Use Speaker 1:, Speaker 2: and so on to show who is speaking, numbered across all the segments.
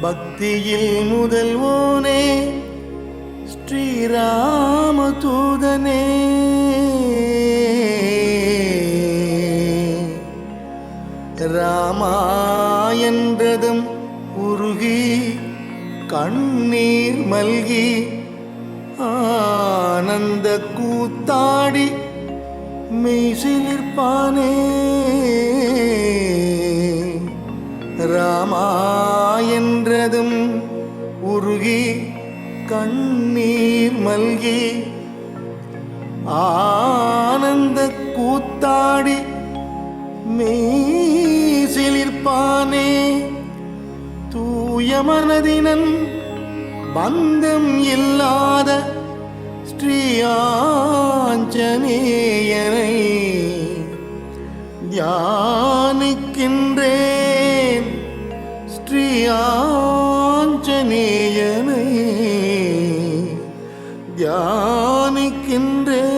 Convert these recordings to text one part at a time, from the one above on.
Speaker 1: பக்தியில் முதல்வோனே ஸ்ரீராம தூதனே, ராமா என்றதும் உருகி கண்ணீர் மல்கி ஆனந்த கூத்தாடி மெய்சிலிர்ப்பானே. ராமா என்றதும் உருகி கண்ணீர் மல்கி ஆனந்த கூத்தாடி மெய்சிலிர்ப்பானே. தூய மனதினன் பந்தம் இல்லாத ஸ்ரீ ஆஞ்சநேயனை தியானிக்கின்றேன். ஸ்ரீ ஆஞ்சநேயனை தியானிக்கின்றேன்.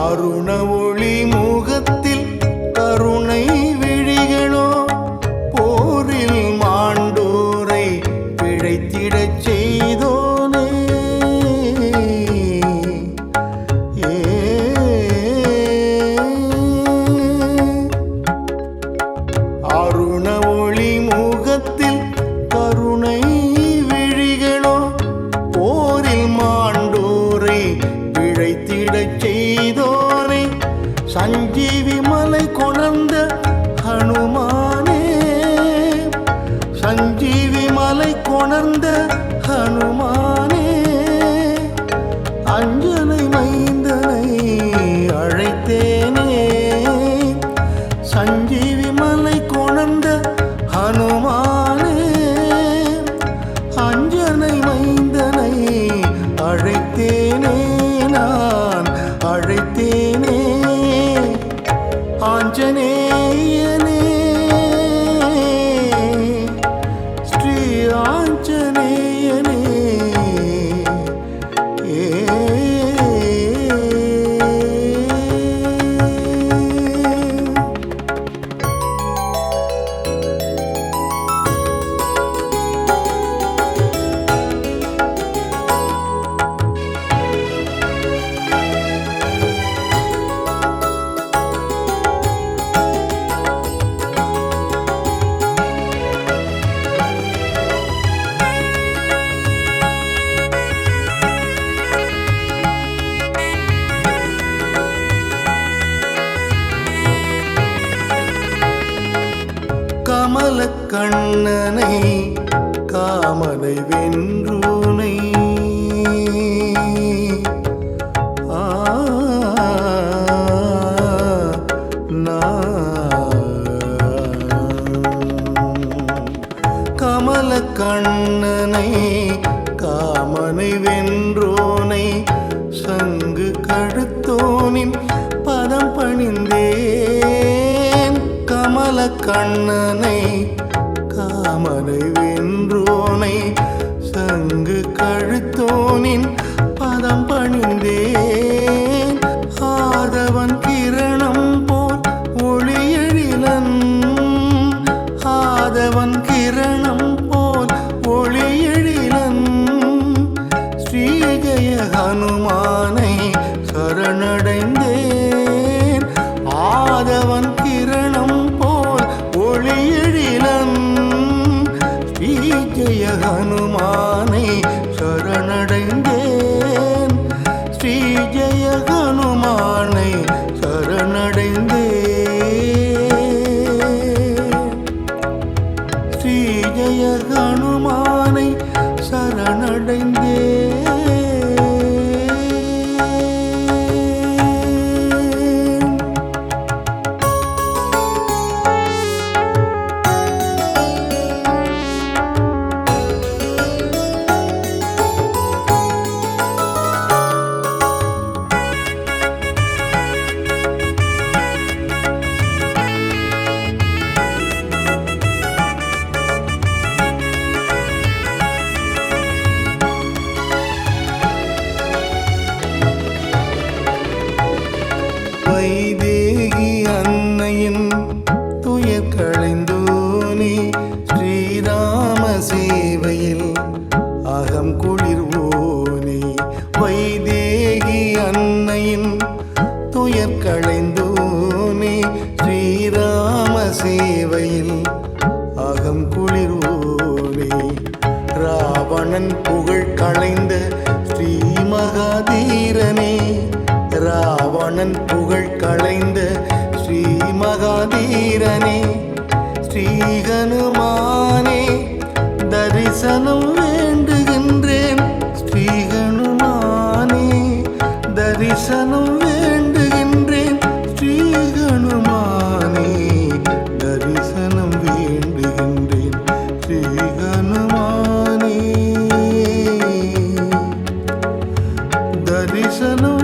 Speaker 1: அருண ஒளி முகத்தில் கருணை விழிகளோ போரில் மாண்டோரை பிழைத்திடச் செய்தோனே. அருண ஒளி முகத்தில் கருணை விழிகளோ போரில் மாண்டோரை பிழைத்திடச் செய்தோனே. சஞ்சீவி மலை கொணர்ந்த ஹனுமானே, சஞ்சீவி மலை கொணர்ந்த ஹனுமானே, அஞ்சனை மைந்தனை அழைத்தேனே. சஞ்சீவி மலை கொணர்ந்த ஹனுமானே, அஞ்சனை மைந்தனை அழைத்தேனே, நான் அழைத்தேனே. ஆஞ்சநேயனே, ஸ்ரீ ஆஞ்சநேயனே, கமல கண்ணனை காமனை வென்றூனை, கமல கண்ணனை காமனை வென்றோனை சங்கு கழுத்தோனின் பதம் பணிந்தேன். கமல கண்ணனை காமனை வென்றோனை சங்கு கழுத்தோனின் பதம் பணிந்தேன். ஆதவன் கிரணம் போல் ஒளியெழிலன், ஆதவன் கிரணம் போல் ஒளியெழிலன், ஸ்ரீ ஜெய ஹனுமானை சரணடைந்தேன். ஆதவன் கிரணம் போல் ஒளியெழிலன், ஸ்ரீ ஜெய ஹனுமானை சரணடைந்தேன். ஸ்ரீ ஜெய ஹனுமானை சரணடைந்தேன். ஸ்ரீ ஜெய ஹனுமானை சரணடைந்தேன். வைதேகி அன்னையின் துயர் களைந்தோனே ஸ்ரீராம சேவையில் அகம் குளிர்வோனே வைதேகி அன்னையின் துயர் களைந்தோனே ஸ்ரீராம சேவையில் அகம் குளிர்வோனே ராவணன் புகழ் களைந்த ஸ்ரீ மகாதீரனே ராவணன் புகழ் களைந்த ஸ்ரீ மகாதீரனே ஸ்ரீஹனுமானே தரிசனம் வேண்டுகின்றேன் ஸ்ரீஹனுமானே தரிசனம் வேண்டுகின்றேன் ஸ்ரீஹனுமானே தரிசனம் வேண்டுகின்றேன் ஸ்ரீஹனுமானே தரிசனம்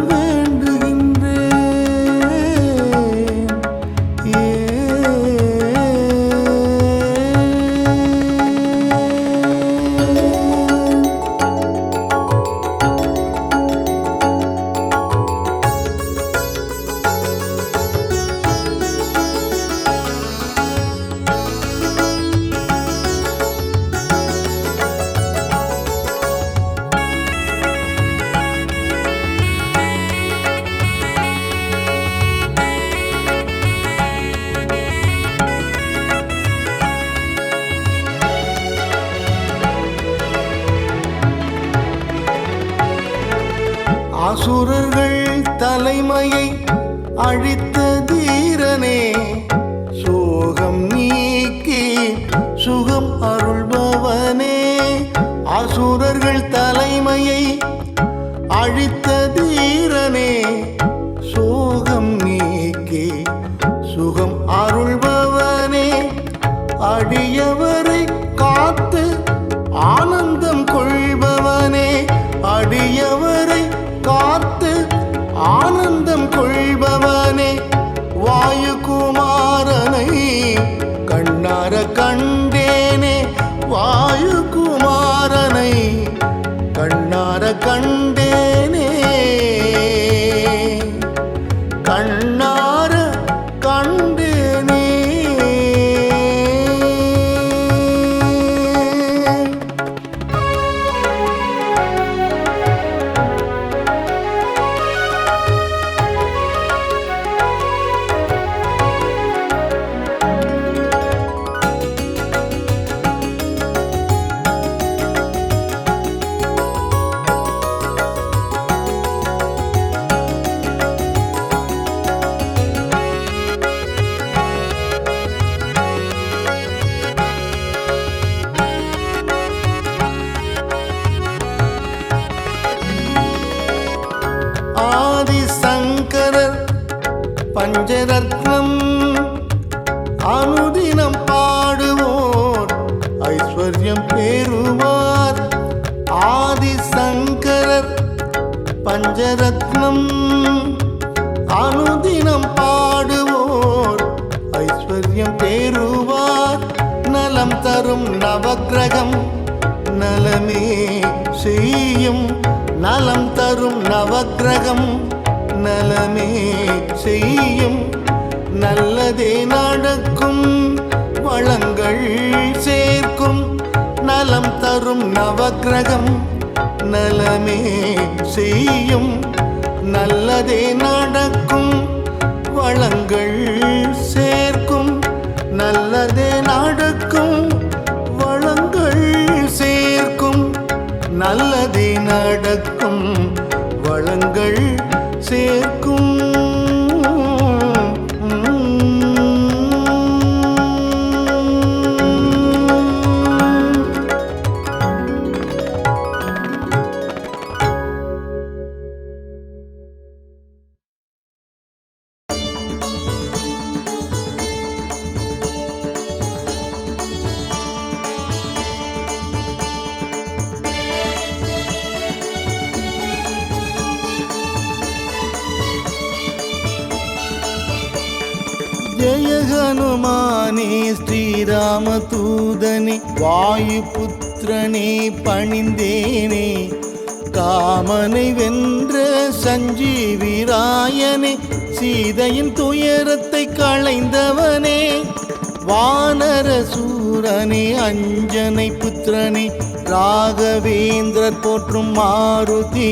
Speaker 1: அசுரர்கள் தலைமையை அழித்த தீரனே சோகம் நீக்கி சுகம் அருள்பவனே அசுரர்கள் தலைமையை அழித்த தீரனே சோகம் நீக்கி சுகம் அருள்பவனே அடியவரை காத்து ஆனந்தம் கொள்பவனே அடியவரை காத்து ஆனந்தம் கொள்பவனே வாயுகுமாரனை கண்ணார கண்டேனே வாயுகுமாரனை கண்ணார கண்டேனே கண்ணார கண்டேனே ஆதிசங்கரர் பஞ்சரத்னம் அனுதினம் பாடுவோர் ஐஸ்வர்யம் பெறுவார் ஆதிசங்கரர் பஞ்சரத்னம் அனுதினம் பாடுவோர் ஐஸ்வர்யம் பெறுவார் நலம் தரும் நவக்கிரகம் நலமே செய்யும் நலம் தரும் நவக்கிரகம் நலமே செய்யும் நல்லதே நடக்கும் வளங்கள் சேர்க்கும் நலம் தரும் நவக்கிரகம் நலமே செய்யும் நல்லதே நடக்கும் வளங்கள் சேர்க்கும் நல்லதே நடக்கும் வளங்கள் சேர்க்கும் நல்லதே நடக்கும் வளங்கள் சேர்க்கும் ஜெய ஹனுமானே ஸ்ரீராமதூதனே வாயுபுத்திரனே பணிந்தேனே காமனை வென்ற சஞ்சீவிராயனே, சீதையின் துயரத்தை களைந்தவனே, வானர சூரனே, அஞ்சனை புத்திரனே, ராகவேந்திரர் போற்றும் மாருதி.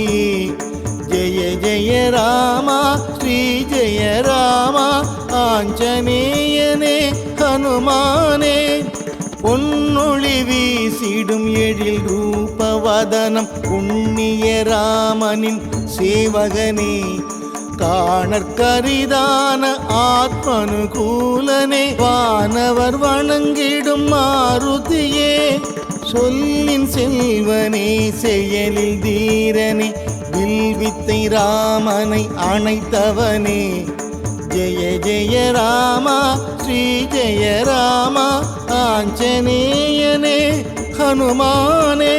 Speaker 1: ஜெய ஜெய ராமா ஸ்ரீ ஜெய ராமா ஆஞ்சநேயனே ஹனுமானே. பொன்னொளி வீசிடும் எழில் ரூபவதனம் புண்ணிய ராமனின் சேவகனே, காணற்கரிதான ஆத்மனுகூலனே, வானவர் வணங்கிடும் மாருதியே. சொல்லின் செல்வனே, செயலில் தீரனே, வில்வித்தை ராமனை அணைத்தவனே. ஜெய ஜெய ராமா ஸ்ரீ ஜெய ராமா ஆஞ்சநேயனே ஹனுமானே.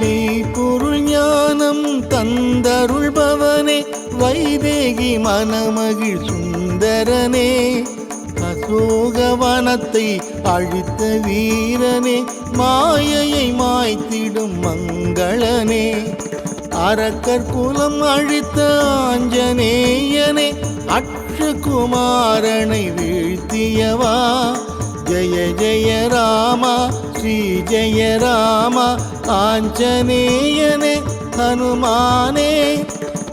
Speaker 1: மெய்ப்பொருள் ஞானம் தந்தருள்பவனே, வைதேகி மணமகிழ் சுந்தரனே, அசோகவனத்தை அழித்த வீரனே, மாயையை மாய்த்திடும் மங்களனே, அரக்கர் குலம் அழித்த ஆஞ்சநேயனே, அக்ஷகுமாரனை வீழ்த்தியவா. ஜெய ஜெய ராமா ஸ்ரீ ஜெய ராமா ஆஞ்சநேயனே ஹனுமானே.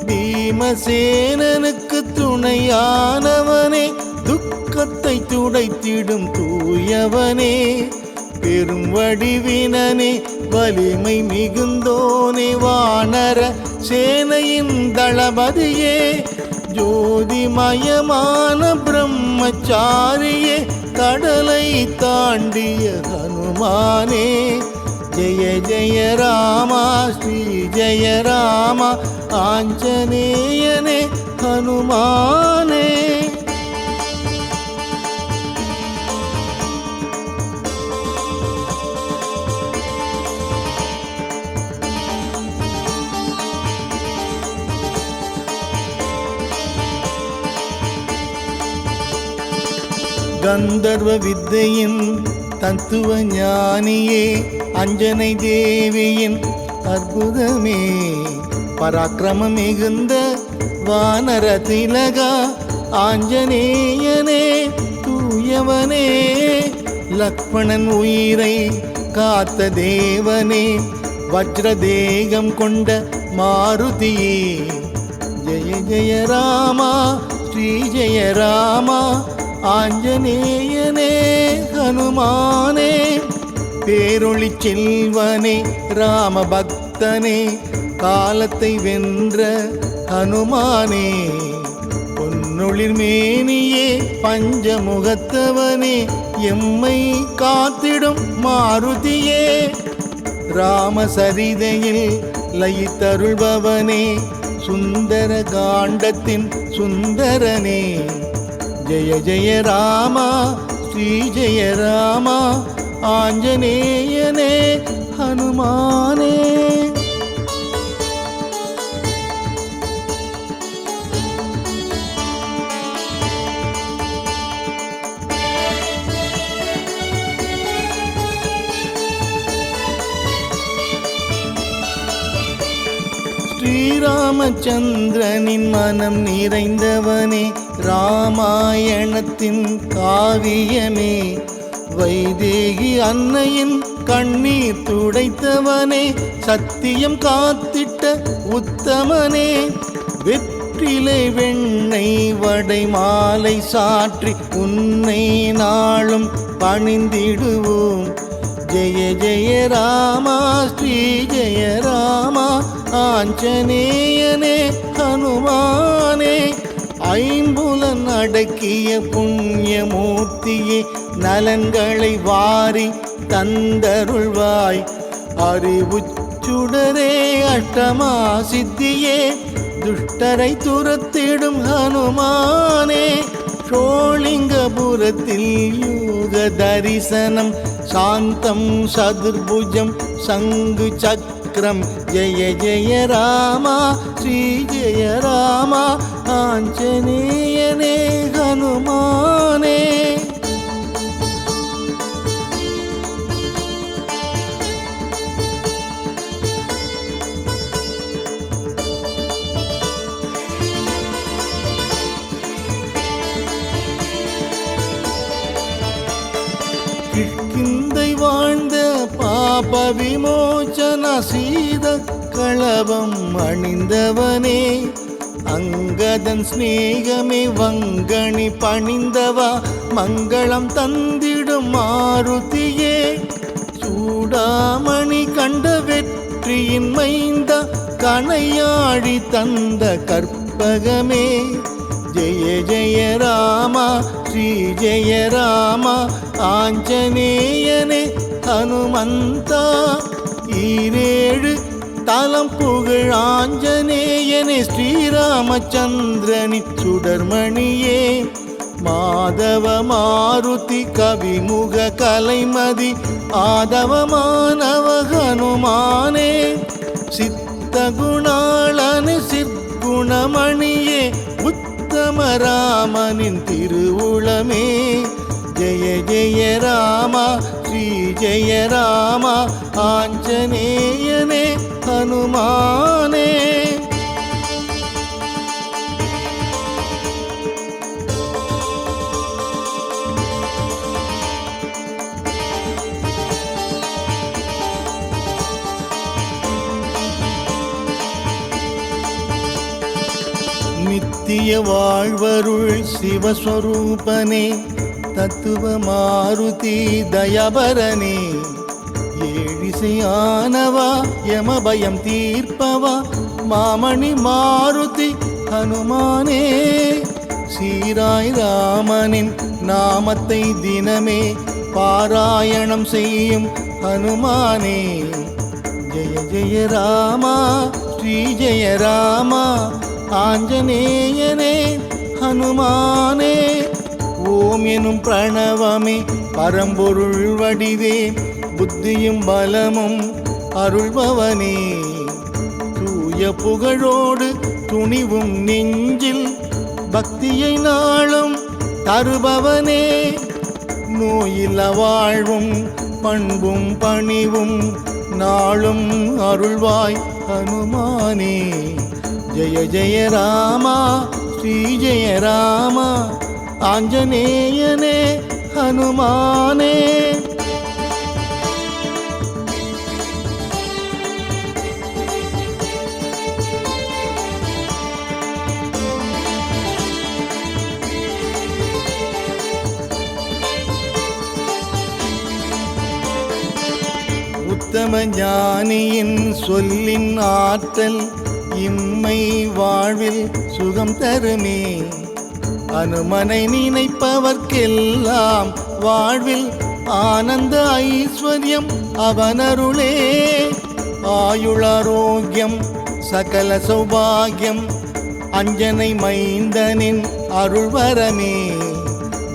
Speaker 1: பீமசேனனுக்கு துணையானவனே, துக்கத்தை துடைத்திடும் தூயவனே, பெரும் வடிவினனே, வலிமை மிகுந்தோனே, வானர சேனையின் தளபதியே, ஜோதிமயமான பிரம்மச்சாரியே, கடலை தாண்டிய ஹனுமானே. ஜெய ஜெய ராமா ஸ்ரீ ஜெய ராமா ஆஞ்சநேயனே ஹனுமானே. கந்தர்வ வித்தையின் தத்துவ ஞானியே, அஞ்சனை தேவியின் அற்புதமே, பராக்கிரமம் மிகுந்த வானர திலகா ஆஞ்சநேயனே தூயவனே, லக்ஷ்மணன் உயிரை காத்த தேவனே, வஜ்ரதேகம் கொண்ட மாருதியே. ஜெய ஜெய ராமா ஸ்ரீ ஜெய ராமா ஆஞ்சநேயனே ஹனுமானே. பேரொளி செல்வனே, ராம பக்தனே, காலத்தை வென்ற ஹனுமானே, பொன்னொளிர் மேனியே, பஞ்சமுகத்தவனே, எம்மை காத்திடும் மாருதியே. ராமசரிதையில் லயித்தருள்பவனே, சுந்தர காண்டத்தின் சுந்தரனே. ஜெய ஜெய ராமா ஸ்ரீ ஜெய ராமா ஆஞ்சநேயனே ஹனுமானே. ஸ்ரீராமச்சந்திரனின் மனம் நிறைந்தவனே, ராமாயணத்தின் காவியமே, வைதேகி அன்னையின் கண்ணீர் துடைத்தவனே, சத்தியம் காத்திட்ட உத்தமனே, வெற்றிலை வெண்ணெய் வடை மாலை சாற்றி உன்னை நாளும் பணிந்திடுவோம். ஜெய ஜெய ராமா ஸ்ரீ ஜெய ராமா ஆஞ்சநேயனே ஹனுமானே. ஐம்புலன் அடக்கிய புண்ணியமூர்த்தியே, நலன்களை வாரி தந்தருள்வாய். அறிவுச்சுடரே, அஷ்டமா சித்தியே, துஷ்டரை துரத்திடும் ஹனுமானே. ஷோலிங்கபுரத்தில் யோக தரிசனம், சாந்தம் சதுர்புஜம் சங்கு சக்கர சக்கரம் ஜெய ஜெய ராமா ஸ்ரீ ஜெய ராமா ஆஞ்சநேயனே ஹனுமானே. கிஷ்கிந்தை வாழ்ந்த பாப விமோச்சன சீத களபம் அணிந்தவனே, அங்கதன் ஸ்நேகமே வங்கணி பணிந்தவா மங்களம் தந்திடும் மாருதியே, சூடாமணி கண்ட வெற்றியின் மைந்த கணையாழி தந்த கற்பகமே, ஜெய ஜெய ராமா ஸ்ரீ ஜெய ராமா ஆஞ்சநேயனே ஹனுமந்தா. ஈரேழு தலம் புகழ் ஆஞ்சநேயனே ஸ்ரீராமச்சந்திரனின் சுடர்மணியே, மாதவ மாருதி கவிமுக கலைமதி ஆதவமானவ ஹனுமானே, சித்த குணாளனு சிற்குணமணியே உத்தம ராமனின் திருவுளமே, ஜெய ஜெய ராமா ஸ்ரீ ஜெய ராமா ஆஞ்சநேயனே ஹனுமானே. நித்திய வாழ்வருள் சிவஸ்வரூபனே, தத்துவ மாருதி தயபரனே, ஏழிசையானவா யமபயம் தீர்ப்பவா மாமணி மாருதி ஹனுமானே, சீராய் ராமனின் நாமத்தை தினமே பாராயணம் செய்யும் ஹனுமானே, ஜெய ஜெய ராமா ஸ்ரீ ஜெய ராமா ஆஞ்சநேயனே ஹனுமானே. ஓம் எனும் பிரணவமே பரம்பொருள் வடிவே, புத்தியும் பலமும் அருள்பவனே, தூய புகழோடு துணிவும் நெஞ்சில் பக்தியை நாளும் தருபவனே, நோயில்ல வாழ்வும் பண்பும் பணிவும் நாளும் அருள்வாய் ஹனுமானே, ஜெய ஜெய ராமா ஸ்ரீ ஜெய ராமா ஆஞ்சநேயனே ஹனுமானே. உத்தம ஞானியின் சொல்லின் ஆற்றல் இம்மை வாழ்வில் சுகம் தருமே, அனுமனை நினைப்பவர்க்கெல்லாம் வாழ்வில் ஆனந்த ஐஸ்வர்யம் அவனருளே, ஆயுளாரோக்கியம் சகல சௌபாகியம் அஞ்சனை மைந்தனின் அருள்வரமே,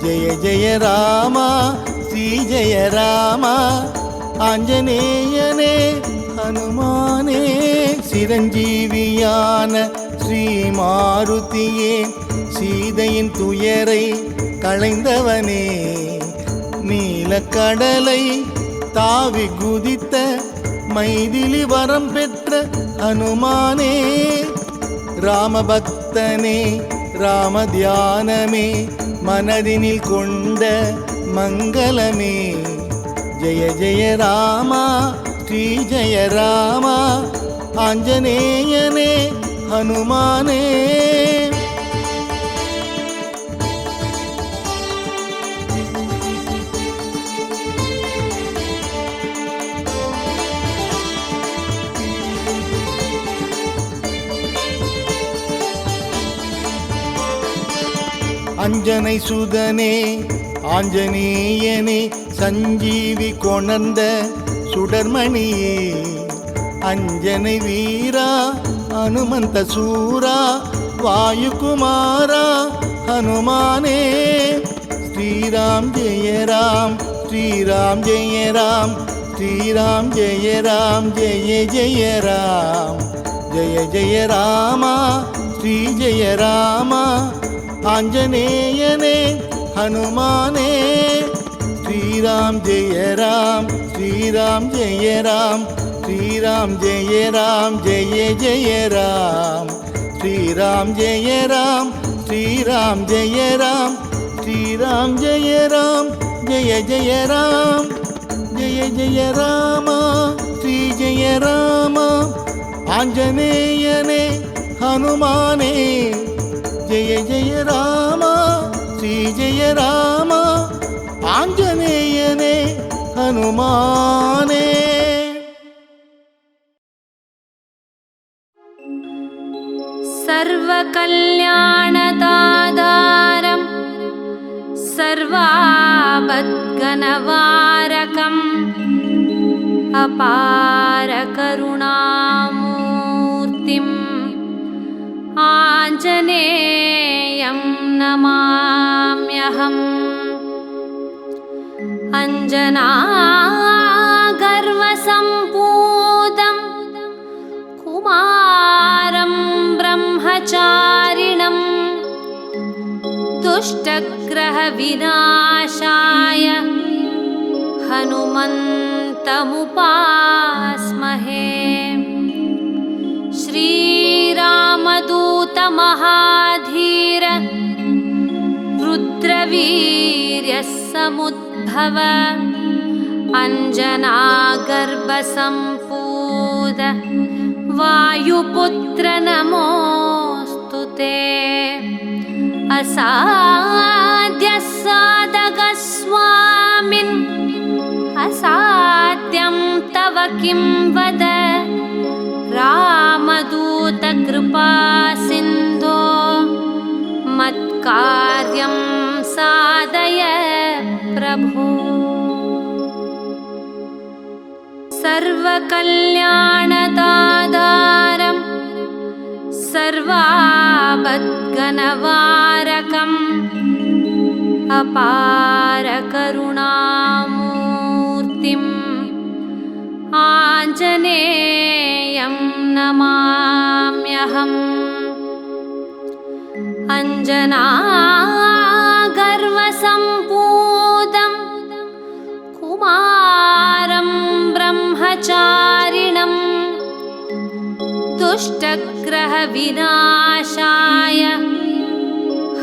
Speaker 1: ஜெய ஜெய ராமா ஸ்ரீ ஜெய ராமா ஆஞ்சநேயனே ஹனுமானே. சிரஞ்சீவியான ஸ்ரீ மாருதியே, சீதையின் துயரை களைந்தவனே, நீலக்கடலை தாவி குதித்த மைதிலி வரம் பெற்ற ஹனுமானே, ராமபக்தனே ராம தியானமே மனதினில் கொண்ட மங்களமே, ஜெய ஜெய ராமா ஸ்ரீ ஜெய ராமா ஆஞ்சநேயனே ஹனுமானே. அஞ்சனை சுதனே ஆஞ்சநேயனே, சஞ்சீவி கொணர்ந்த சுடர்மணியே, அஞ்சனை வீரா ஹனுமந்த சூரா வாயுகுமாரா ஹனுமானே, ஸ்ரீராம் ஜெய ராம் ஸ்ரீராம் ஜெய ராம் श्रीराम जय राम जय जय राम जय जय राम श्री जय राम आंजनेयने हनुमाने श्रीराम जय राम श्रीराम जय राम श्रीराम जय राम जय जय राम श्रीराम जय राम श्रीराम जय राम श्रीराम जय राम जय जय राम जय जय राम श्री जय राम आंजनेयने हनुमाने जय जय राम श्री जय राम आंजनेयने हनुमाने।
Speaker 2: सर्वकल्याणदातारं सर्वापद्घ्नवारकम् अपार करुणामूर्तिम् आञ्जनेयं नमाम्यहम्। अञ्जनागर्वसम्पूतं कुमारं ब्रह्मचारिणं दुष्टग्रहविनाशाय हनुमन्तमुपास्महे। श्रीरामदूतमहाधीर रुद्रवीर्यसमुद्भव अञ्जनागर्भसम्पूत वायुपुत्र नमोऽस्तु ते। असाध्यसाधकस्वामिन् असाध्यं तव किं वद रामदूतकृपासिन्धो मत्कार्यं साधय प्रभो। सर्वकल्याणदातारं सर्वापद्घ्नवारकम् अपार करुणामूर्तिम् आञ्जनेयं नमाम्यहम्। अञ्जनागर्वसम्पूतं कुमारं ब्रह्मचारिणं दुष्टग्रहविनाशाय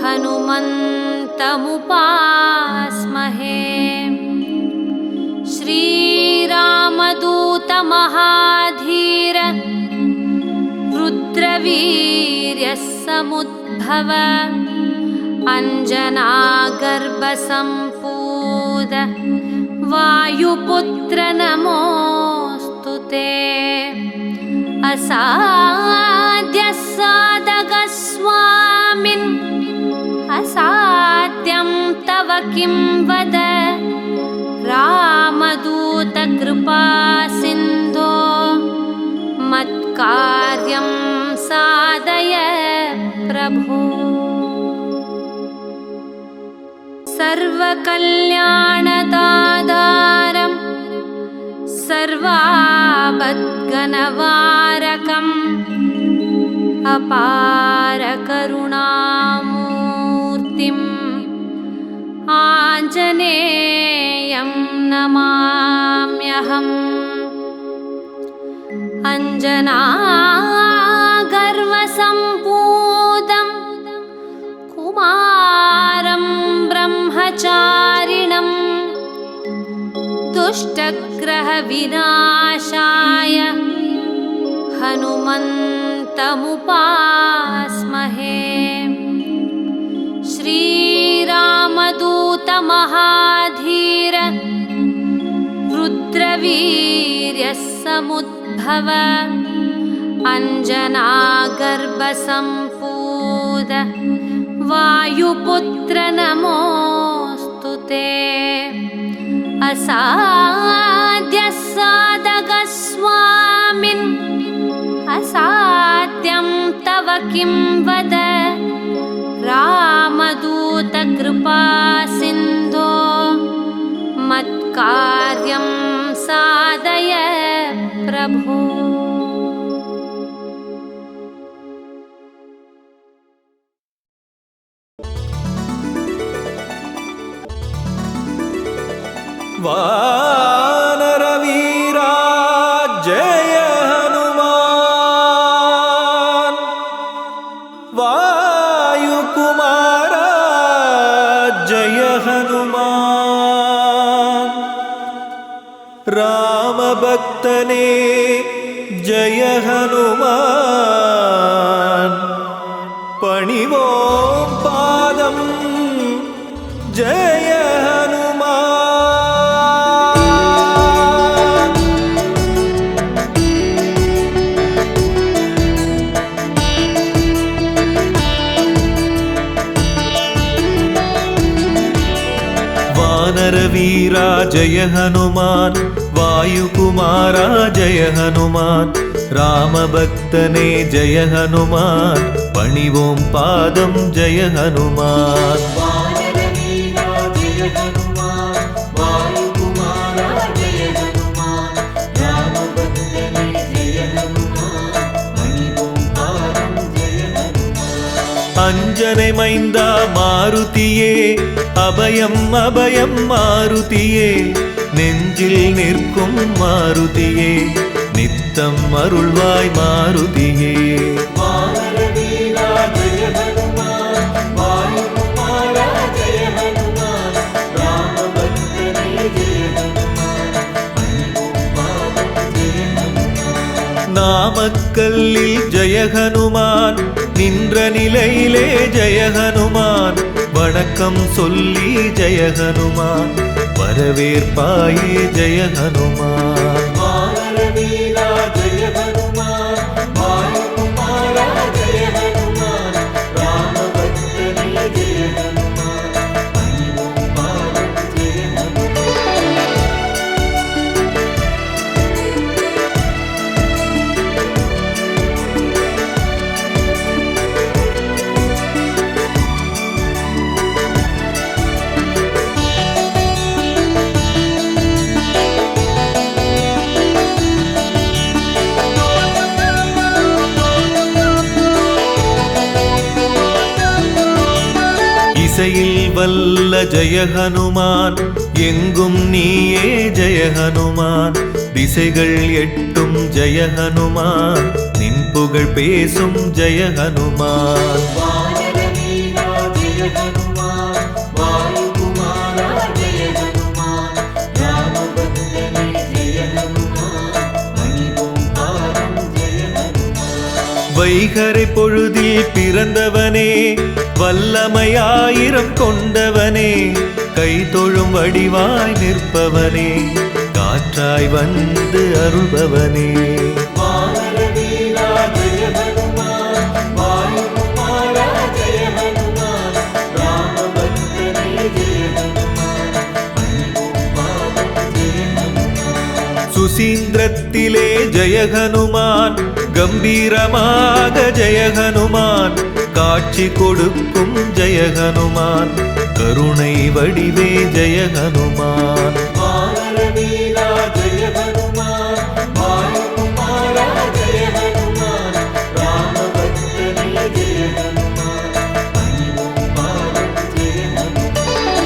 Speaker 2: हनुमन्तमुपास्महे। श्रीरामदूतमहाधीर रुद्रवीर्यसमुद्भव अञ्जनागर्भसम्पूत वायुपुत्र नमोऽस्तु ते। असाध्यसाधकस्वामिन् असाध्यं तव किं वद रामदूतकृपासिन्धो मत्कार्यं साधय प्रभो। सर्वकल्याणदातारं सर्वापद्घ्नवारकम् अपार करुणामूर्तिम् आञ्जनेयं नमाम्यहम्। अञ्जनागर्वसम्पूतं कुमारं ब्रह्मचारिणं दुष्टग्रहविनाशाय हनुमन्तमुपास्महे। श्रीरामदूतमहाधीर रुद्रवीर्यसमुद्भव अञ्जनागर्भसम्पूत वायुपुत्र नमोऽस्तु ते। असाध्यसाधकस्वामिन् असाध्यं तव किं वद रामदूतकृपासिन्धो मत्कार्यं साधय
Speaker 3: वानरवीरा जय हनुमान वायुकुमारा जय हनुमान रामभक्तने जय हनुमान पणिवों पादं जय हनुमान वानरवीरा जय हनुमान वायुकुमारा जय हनुमान रामभक्तने जय हनुमान पणिवों पादं जय हनुमान वानरवीरा जय हनुमान वायुकुमारा जय हनुमान रामभक्तने जय हनुमान पणिवों पादं जय हनुमान अंजने मैंदा मारुतिये अभयं अभयं मारुतिये நெஞ்சில் நிற்கும் மாருதியே நித்தம் அருள்வாய் மாருதியே வானரவீரா ஜெய ஹனுமான் வாயுகுமாரா ஜெய ஹனுமான் ராமபக்தனே ஜெய ஹனுமான் பணிவோம் பாதம் ஜெய ஹனுமான் நாமக்கல்லில் ஜெய ஹனுமான் நின்ற நிலையிலே ஜெய ஹனுமான் வணக்கம் சொல்லி ஜெய ஹனுமான் வரவேற்பாயே ஜெய ஹனுமான் வானரவீரா ஜெய ஹனுமான் வாயுகுமாரா ஜெய ஹனுமான் ராமபக்தனே ஜெய ஹனுமான் பணிவோம் பாதம் ஜெய ஹனுமான் இசையில் வல்ல ஜெய ஹனுமான் எங்கும் நீயே ஜெய ஹனுமான் திசைகள் எட்டும் ஜெய ஹனுமான் நின் புகழ் பேசும் ஜெய ஹனுமான் வானரவீரா ஜெய ஹனுமான் வாயுகுமாரா ஜெய ஹனுமான் ராமபக்தனே ஜெய ஹனுமான் பணிவோம் பாதம் ஜெய ஹனுமான் வைகரை பொழுதில் பிறந்தவனே வல்லமையாயிரம் கொண்டவனே கை தொழும் வடிவாய் நிற்பவனே காற்றாய் வந்து அருள்பவனே வானரவீரா ஜெய ஹனுமான் வாயுகுமாரா ஜெய ஹனுமான் ராமபக்தனே ஜெய ஹனுமான் பணிவோம் பாதம் ஜெய ஹனுமான் சுசீந்திரத்திலே ஜெய ஹனுமான் கம்பீரமாக ஜெய ஹனுமான் காட்சி கொடுக்கும் ஜெய ஹனுமான் கருணை வடிவே ஜெய ஹனுமான் வானரவீரா ஜெய ஹனுமான் வாயுகுமாரா ஜெய ஹனுமான் ராமபக்தனே ஜெய ஹனுமான் பணிவோம் பாதம் ஜெய ஹனுமான்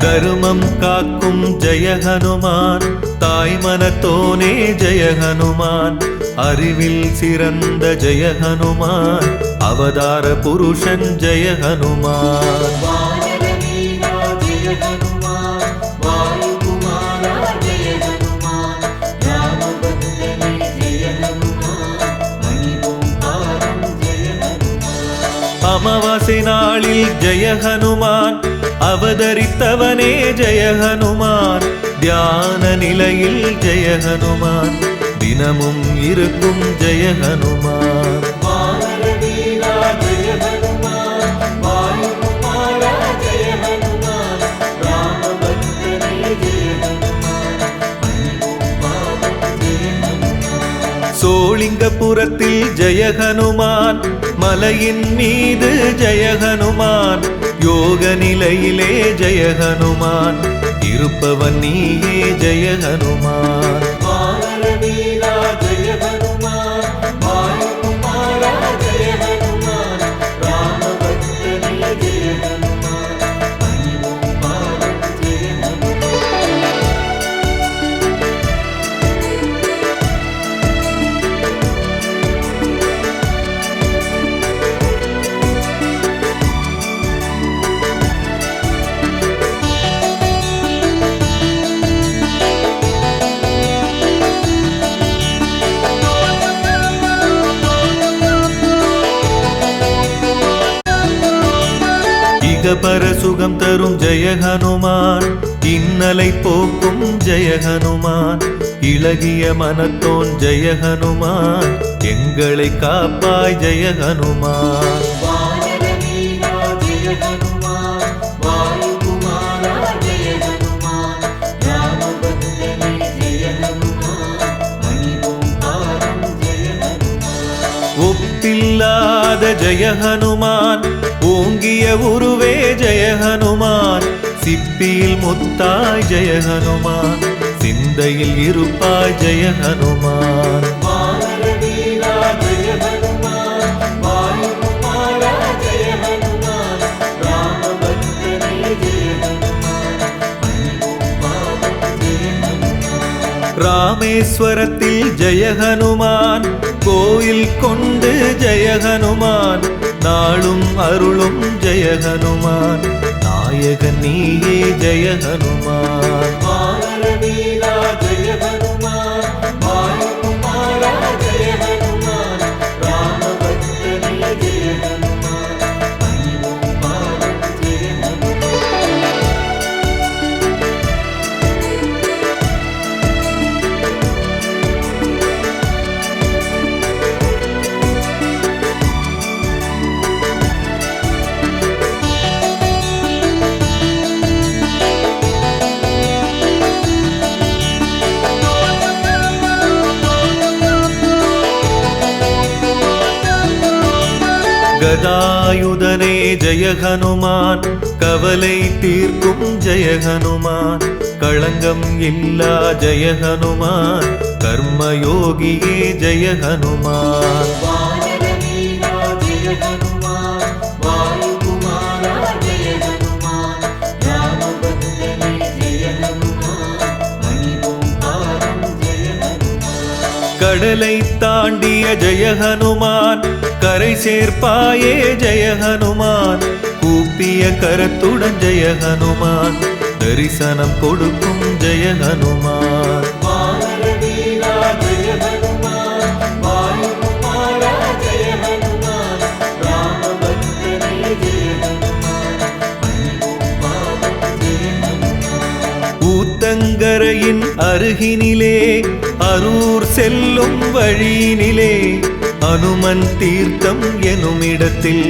Speaker 3: தருமம் காக்கும் ஜெய ஹனுமான் தாய் மனத்தோனே ஜெய ஹனுமான் அறிவில் சிறந்த ஜெய ஹனுமான் அவதார புருஷன் ஜெய ஹனுமான் வானரவீரா ஜெய ஹனுமான் வாயுகுமாரா ஜெய ஹனுமான் ராமபக்தனே ஜெய ஹனுமான் பணிவோம் பாதம் ஜெய ஹனுமான் அமாவாசை நாளில் ஜெய ஹனுமான் அவதரித்தவனே ஜெய ஹனுமான் தியான நிலையில் ஜெய ஹனுமான் தினமும் இருக்கும் ஜெய ஹனுமான் வானரவீரா ஜெய ஹனுமான் வாயுகுமாரா ஜெய ஹனுமான் ராமபக்தனே ஜெய ஹனுமான் பணிவோம் பாதம் ஜெய ஹனுமான் சோளிங்கபுரத்தில் ஜெய ஹனுமான் மலையின் மீது ஜெய ஹனுமான் யோக நிலையிலே ஜெய ஹனுமான் இருப்பவன் நீயே ஜெய ஹனுமான்.
Speaker 4: வானர வீரா ஜெய ஹனுமான், வாயுகுமாரா ஜெய ஹனுமான், ராமபக்தனே ஜெய ஹனுமான், பணிவோம் பாதம் ஜெய ஹனுமான்.
Speaker 3: இகபர சுகம் தரும் ஜெய ஹனுமான், இன்னலை போக்கும் ஜெய ஹனுமான், இளகிய மனத்தோன் ஜெய ஹனுமான், எங்களை காப்பாய் ஜெய ஹனுமான்.
Speaker 4: வானர வீரா ஜெய ஹனுமான், வாயுகுமாரா ஜெய ஹனுமான், ராமபக்தனே ஜெய ஹனுமான், பணிவோம் பாதம் ஜெய ஹனுமான்.
Speaker 3: ஒப்பில்லாத ஜெய ஹனுமான், ஓங்கிய உருவே ஜெய ஹனுமான், சிப்பியில் முத்தாய் ஜெய ஹனுமான், சிந்தையில் இருப்பாய் ஜெய ஹனுமான்.
Speaker 4: வானர வீரா ஜெய ஹனுமான், வாயுகுமாரா ஜெய ஹனுமான், ராமபக்தனே ஜெய ஹனுமான், பணிவோம் பாதம் ஜெய ஹனுமான்.
Speaker 3: ராமேஸ்வரத்தில் ஜெய ஹனுமான், கோயில் கொண்டு ஜெய ஹனுமான், நாளும் அருளும் ஜெய ஹனுமான், நாயகன் நீயே ஜெய ஹனுமான்.
Speaker 4: வானர வீரா ஜெய ஹனுமான், வாயுகுமாரா ஜெய ஹனுமான், ராமபக்தனே ஜெய ஹனுமான், பணிவோம் பாதம் ஜெய ஹனுமான்.
Speaker 3: கதாயுதனே ஜெய ஹனுமான், கவலை தீர்க்கும் ஜெய ஹனுமான், களங்கம் இல்லா ஜெய ஹனுமான், கர்மயோகியே ஜெய ஹனுமான்.
Speaker 4: வானர வீரா ஜெய ஹனுமான், வாயுகுமாரா ஜெய ஹனுமான், ராமபக்தனே ஜெய ஹனுமான், பணிவோம் பாதம் ஜெய ஹனுமான்.
Speaker 3: கடலை தாண்டிய ஜெய ஹனுமான், கரை சேர்ப்பாயே ஜெய ஹனுமான், கூப்பிய கரத்துடன் ஜெய ஹனுமான், தரிசனம் கொடுக்கும் ஜெய ஹனுமான்.
Speaker 4: வானர வீரா ஜெய ஹனுமான், வாயுகுமாரா ஜெய ஹனுமான், ராமபக்தனே ஜெய ஹனுமான், பணிவோம் பாதம் ஜெய ஹனுமான்.
Speaker 3: ஊத்தங்கரையின் அருகினிலே, அரூர் செல்லும் வழியினிலே, அனுமன் தீர்த்தம் எனுமிடத்தில்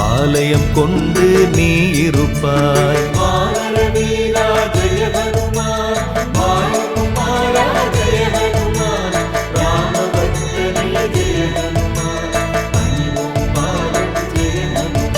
Speaker 3: ஆலயம் கொண்டு நீ இருப்பாய்.
Speaker 4: வானர வீரா ஜெய ஹனுமான், வாயுகுமாரா ஜெய ஹனுமான், ராமபக்தனே ஜெய ஹனுமான், பணிவோம் பாதம் ஜெய ஹனுமான்.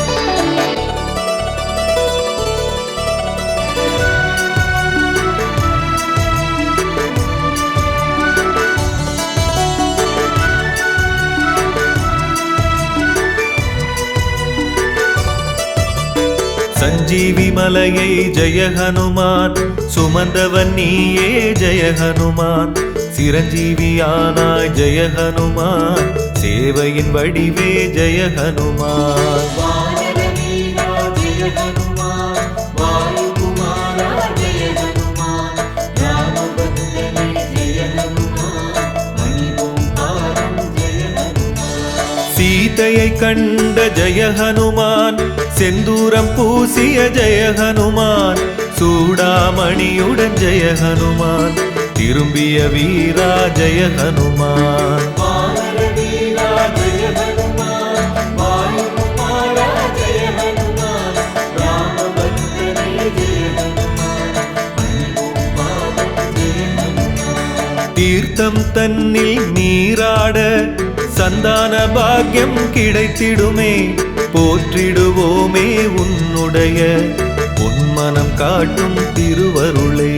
Speaker 3: சஞ்சீவி மலையை ஜெய ஹனுமான், சுமந்தவன் நீயே ஜெய ஹனுமான், சிரஞ்சீவியானாய் ஜெய ஹனுமான், சேவையின் வடிவே ஜெய ஹனுமான்.
Speaker 4: வானர வீரா ஜெய ஹனுமான், வாயுகுமாரா ஜெய ஹனுமான், ராமபக்தனே ஜெய ஹனுமான், பணிவோம் பாதம் ஜெய ஹனுமான்.
Speaker 3: சீதையை கண்ட ஜெய ஹனுமான், செந்தூரம் பூசிய ஜெய ஹனுமான், சூடாமணியுடன் ஜெய ஹனுமான், திரும்பிய வீரா ஜெய ஹனுமான்.
Speaker 4: வானர வீரா ஜெய ஹனுமான், வாயுகுமாரா ஜெய ஹனுமான், ராமபக்தனே ஜெய ஹனுமான், பணிவோம் பாதம் ஜெய ஹனுமான்.
Speaker 3: தீர்த்தம் தன்னில் நீராட சந்தான பாக்கியம் கிடைத்திடுமே, போற்றிடுவோமே உன்னுடைய பொன்மன ஞானம் காட்டும் திருவருளே.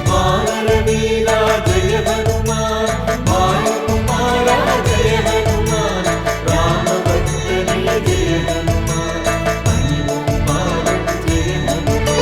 Speaker 4: வானர வீரா ஜெய ஹனுமான், வாயுகுமாரா ஜெய ஹனுமான், ராமபக்தனே ஜெய ஹனுமான், பணிவோம் பாதம் ஜெய ஹனுமான்.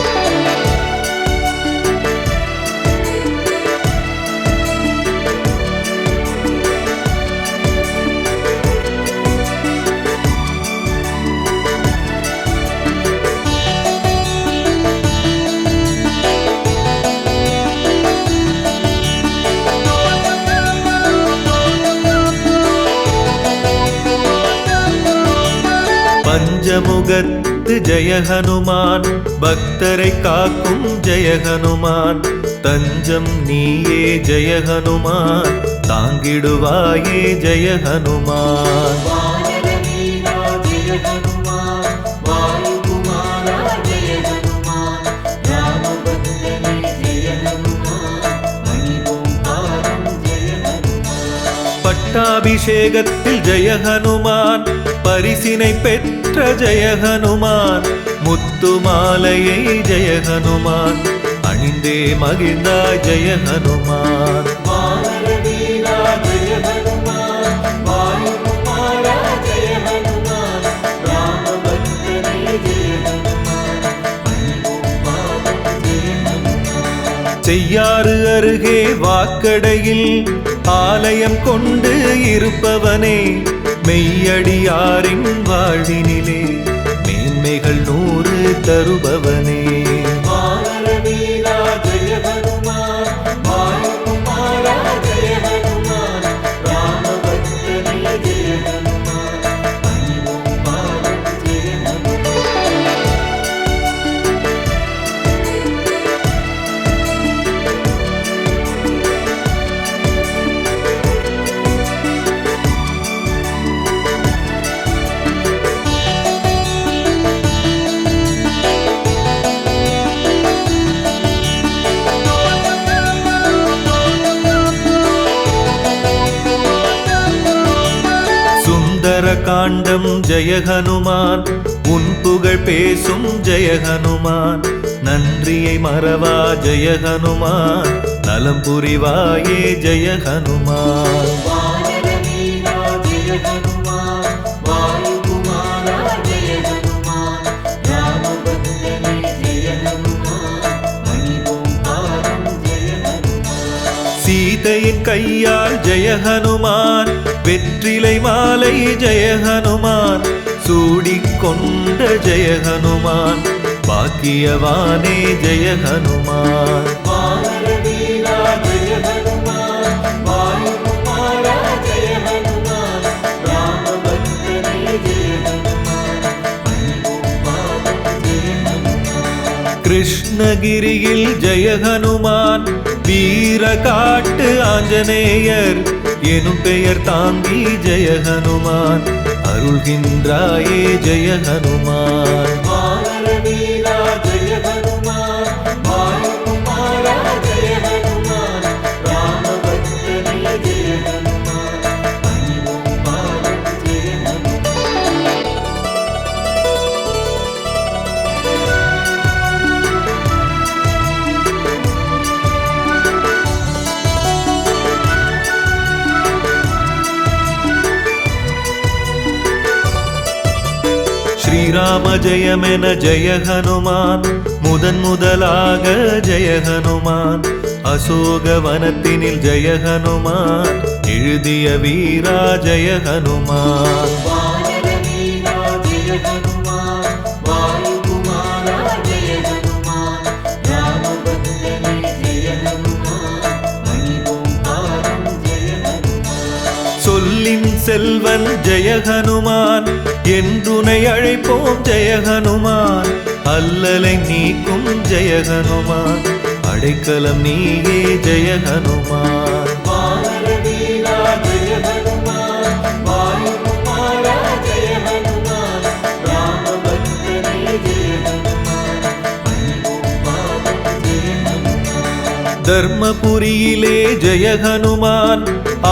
Speaker 3: பஞ்சமுகத்து ஜெய ஹனுமான், பக்தரை காக்கும் ஜெய ஹனுமான், தஞ்சம் நீயே ஜெய ஹனுமான், தாங்கிடுவாயே ஜெய ஹனுமான்.
Speaker 4: வானர வீரா ஜெய ஹனுமான், வாயுகுமாரா ஜெய ஹனுமான், ராமபக்தனே ஜெய ஹனுமான், பணிவோம் பாதம் ஜெய ஹனுமான்.
Speaker 3: பட்டாபிஷேகத்தில் ஜெய ஹனுமான், பரிசினை பெற்ற ஜெய ஹனுமான், முத்து மாலையை ஜெய ஹனுமான், அணிந்தே மகிழ்ந்தாய் ஜெய ஹனுமான்.
Speaker 4: வானர வீரா ஜெய ஹனுமான், வாயுகுமாரா ஜெய ஹனுமான், ராமபக்தனே ஜெய ஹனுமான், பணிவோம் பாதம் ஜெய ஹனுமான்.
Speaker 3: செய்யாறு அருகே வாக்கடையில் ஆலயம் கொண்டு இருப்பவனே, மெய்யடியாரின் வாழ்வினிலே மேன்மைகள் 100 தருபவனே.
Speaker 4: வானர வீரா ஜெய ஹனுமான், வாயுகுமாரா ஜெய ஹனுமான், ராமபக்தனே ஜெய ஹனுமான், பணிவோம் பாதம் ஜெய ஹனுமான்.
Speaker 3: சுந்தர காண்டம் ஜெய ஹனுமான், உன் புகழ் பேசும் ஜெய ஹனுமான், நன்றியை மறவா ஜெய ஹனுமான், நலம் புரிவாயே ஜெய ஹனுமான்.
Speaker 4: வானர வீரா ஜெய ஹனுமான், வாயுகுமாரா ஜெய ஹனுமான், ராமபக்தனே ஜெய ஹனுமான், பணிவோம் பாதம் ஜெய ஹனுமான்.
Speaker 3: சீதையின் கையால் ஜெய ஹனுமான், வெற்றிலை மாலை ஜெய ஹனுமான், சூடிக்கொண்ட ஜெய ஹனுமான், பாக்கியவானே ஜெய ஹனுமான்.
Speaker 4: வானர வீரா ஜெய ஹனுமான், வாயுகுமாரா ஜெய ஹனுமான், ராமபக்தனே ஜெய ஹனுமான், பணிவோம் பாதம் ஜெய ஹனுமான்.
Speaker 3: கிருஷ்ணகிரியில் ஜெய ஹனுமான், வீர காட்டு ஆஞ்சநேயர் எனும் பெயர் தாங்கி ஜெய ஹனுமான், அருள்கின்றாயே ஜெய ஹனுமான்.
Speaker 4: வானர வீரா ஜெய ஹனுமான், வாயுகுமாரா ஜெய ஹனுமான், ராமபக்தனே ஜெய ஹனுமான், பணிவோம் பாதம் ஜெய ஹனுமான்.
Speaker 3: ஸ்ரீராம ஜெயமென ஜெய ஹனுமான், முதலாக ஜெய ஹனுமான், அசோக வனத்தினில் ஜெய ஹனுமான், எழுதிய வீரா ஜெய ஹனுமான்.
Speaker 4: வானர வீரா ஜெய ஹனுமான், வாயுகுமாரா ஜெய ஹனுமான், ராமபக்தனே ஜெய ஹனுமான், பணிவோம் பாதம் ஜெய ஹனுமான்.
Speaker 3: சொல்லின் செல்வன் ஜெய ஹனுமான், என்றுனை அழைப்போம் ஜெய ஹனுமான், அல்லலை நீக்கும் ஜெய ஹனுமான், அடைக்கலம் நீயே ஜெய ஹனுமான்.
Speaker 4: வானர வீரா ஜெய ஹனுமான், வாயுகுமாரா ஜெய ஹனுமான், ராமபக்தனே ஜெய ஹனுமான், பணிவோம் பாதம் ஜெய ஹனுமான்.
Speaker 3: தர்மபுரியிலே ஜெய ஹனுமான்,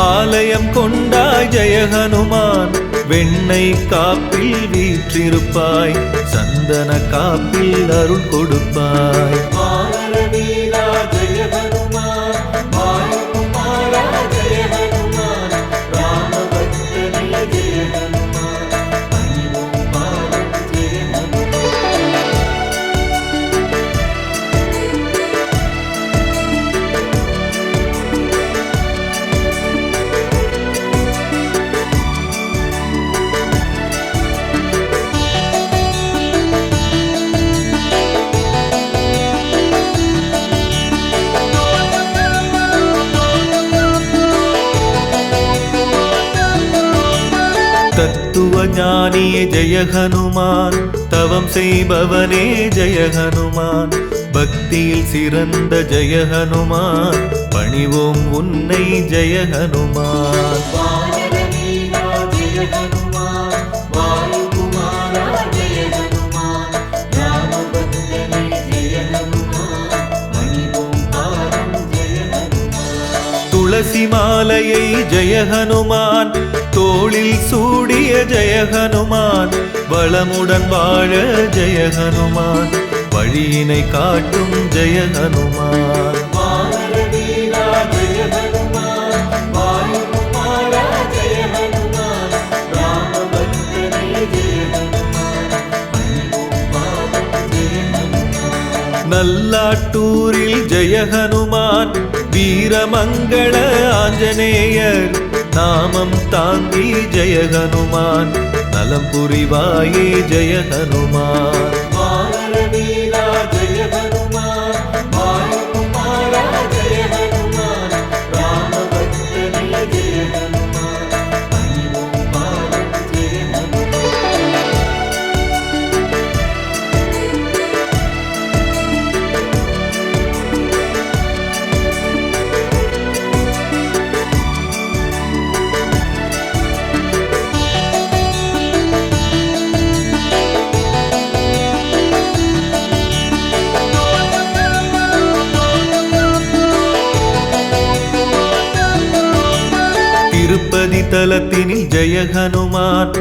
Speaker 3: ஆலயம் கொண்டாய் ஜெய ஹனுமான், வெண்ணை காப்பில் வீற்றிருப்பாய், சந்த சந்தன காப்பில் அருள் கொடுப்பாய்.
Speaker 4: வானரவீரா ஜெய ஹனுமான், வாயுகுமாரா ஜெய ஹனுமான், ராமபக்தனே ஜெய ஹனுமான், பணிவோம் பாதம் ஜெய ஹனுமான்.
Speaker 3: தத்துவ ஞானியே ஜெய ஹனுமான், தவம் செய்பவனே ஜெய ஹனுமான், பக்தியில் சிறந்த ஜெய ஹனுமான், பணிவோம் உன்னை ஜெய ஹனுமான்.
Speaker 4: வானரவீரா ஜெய ஹனுமான், வாயுகுமாரா ஜெய ஹனுமான், ராமபக்தனே ஜெய ஹனுமான், பணிவோம் பாதம் ஜெய ஹனுமான்.
Speaker 3: துளசி மாலையை ஜெய ஹனுமான், தோளில் சூடிய ஜெய ஹனுமான், வளமுடன் வாழ ஜெய ஹனுமான், வழியினை காட்டும் ஜெய ஹனுமான்.
Speaker 4: வானரவீரா ஜெய ஹனுமான், வாயுகுமாரா ஜெய ஹனுமான், ராமபக்தனே ஜெய ஹனுமான், பணிவோம் பாதம் ஜெய ஹனுமான்.
Speaker 3: நல்லாட்டூரில் ஜெய ஹனுமான், வீரமங்கள ஆஞ்சநேயர், நாமம் தாங்கி ஜெய ஹனுமான், நலம் புரிவாயே ஜெய ஹனுமான்.
Speaker 4: வானரவீரா ஜெய ஹனுமான், வாயுகுமாரா ஜெய ஹனுமான், ராமபக்தனே ஜெய ஹனுமான், பணிவோம் பாதம் ஜெய ஹனுமான்.
Speaker 3: திருப்பதி தலத்தினில் ஜெய ஹனுமான்,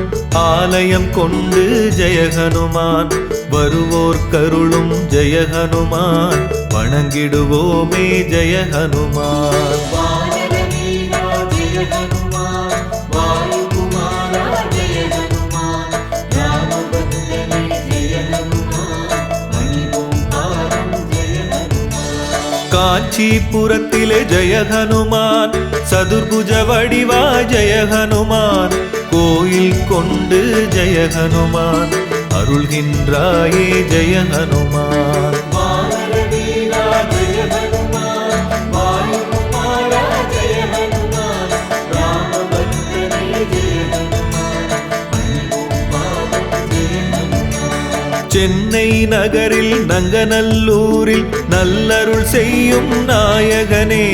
Speaker 3: ஆலயம் கொண்டு ஜெய ஹனுமான், வருவோர் கருளும் ஜெய ஹனுமான், வணங்கிடுவோமே ஜெய ஹனுமான்.
Speaker 4: வானரவீரா ஜெய ஹனுமான், வாயுகுமாரா ஜெய ஹனுமான், ராமபக்தனே ஜெய ஹனுமான், பணிவோம் பாதம் ஜெய ஹனுமான்.
Speaker 3: காஞ்சிபுரத்திலே ஜெய ஹனுமான், சதுர்புஜ வடிவா ஜெய ஹனுமான், கோயில் கொண்டு ஜெய ஹனுமான், அருள்கின்றாயே ஜெய ஹனுமான்.
Speaker 4: வானரவீரா ஜெய ஹனுமான், வாயுகுமாரா ஜெய ஹனுமான், ராமபக்தனே ஜெய ஹனுமான், பணிவோம் பாதம் ஜெய ஹனுமான்.
Speaker 3: சென்னை நகரில் நங்கநல்லூரில் நல்லருள் செய்யும் நாயகனே,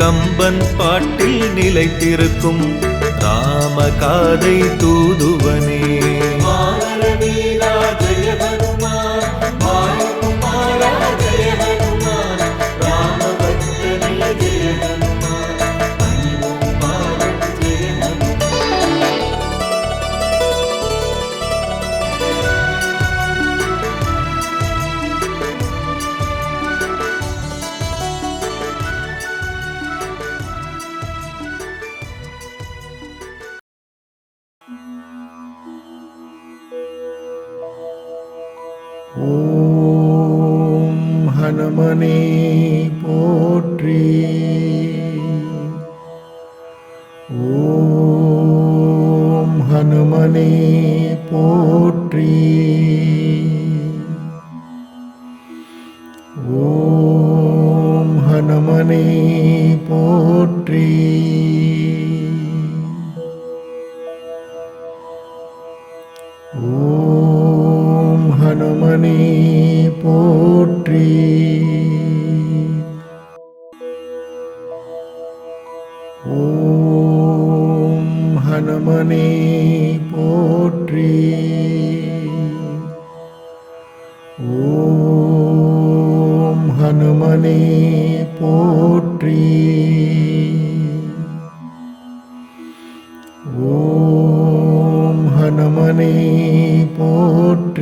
Speaker 3: கம்பன் பாட்டில் நிலைத்திருக்கும் ராமகாதை தூதுவனே.
Speaker 4: வானரவீரா ஜெய ஹனுமான், வாயுகுமாரா ஜெய ஹனுமான், ராமபக்தனே ஜெய ஹனுமான், பணிவோம் பாதம் ஜெய ஹனுமான்.
Speaker 1: ஓம் ஹனுமனே போற்றி. ஓம் ஹனுமனே போற்றி. ஓம் ஹனுமனே போற்றி. ஓம் ஹனுமனே போற்றி. ஓம் ஹனுமனே போற்றி. ஓம் ஹனுமனே போற்றி. ஓம் ஹனுமனே போற்றி.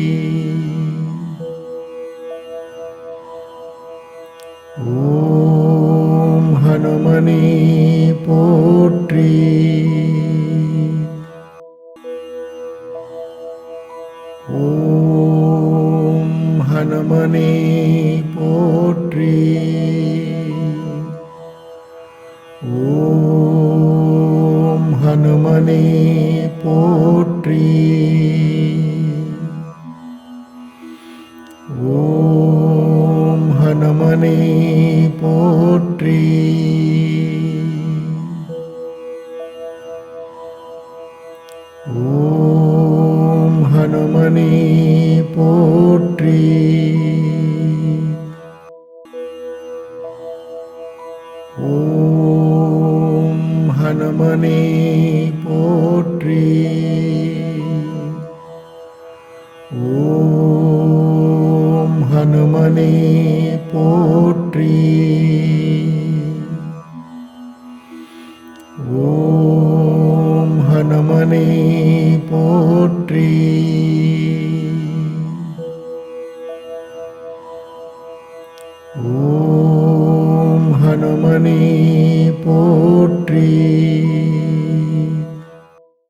Speaker 1: ஓம் ஹனுமனே போற்றி. ஓம் ஹனுமனே போற்றி. ஓம் ஹனுமனே போற்றி. ஓம் ஹனுமனே போற்றி. ஓம் ஹனுமனே போற்றி. ஓம் ஹனுமனே போற்றி. ஓம் ஹனுமனே போற்றி. ஓம் ஹனுமனே போற்றி.